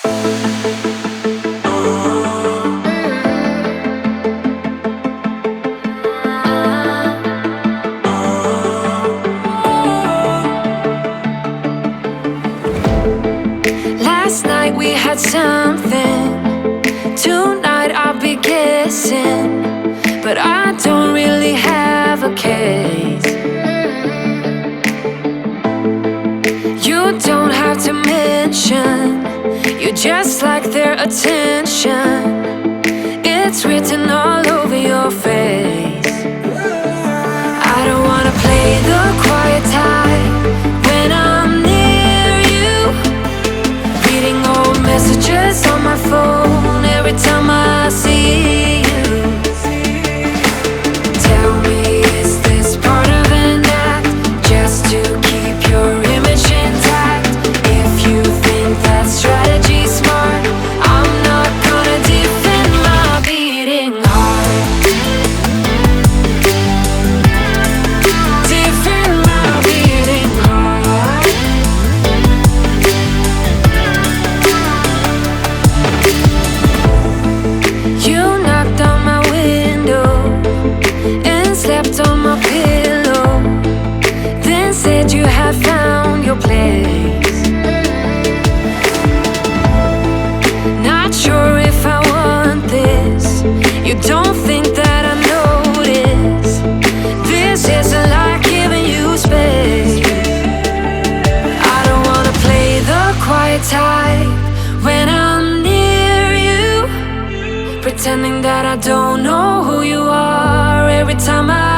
Last night we had something, tonight I'll be guessing, but I don't really have a case. You don't have to mention, you just like their attention. It's written all over your face. I don't wanna play the quiet type when I'm near you, reading old messages on my phone every time I see you. Tell me, is this part of an act, just to keep your image intact? If you think that strategy's smart, I'm not gonna defend my beating heart. Defend my beating heart. You knocked on my window and slept on my pillow, then said you had found your place. Not sure if I want this. You don't think that I notice? This isn't like giving you space. I don't wanna play the quiet type when I'm near you, pretending that I don't know who you are every time I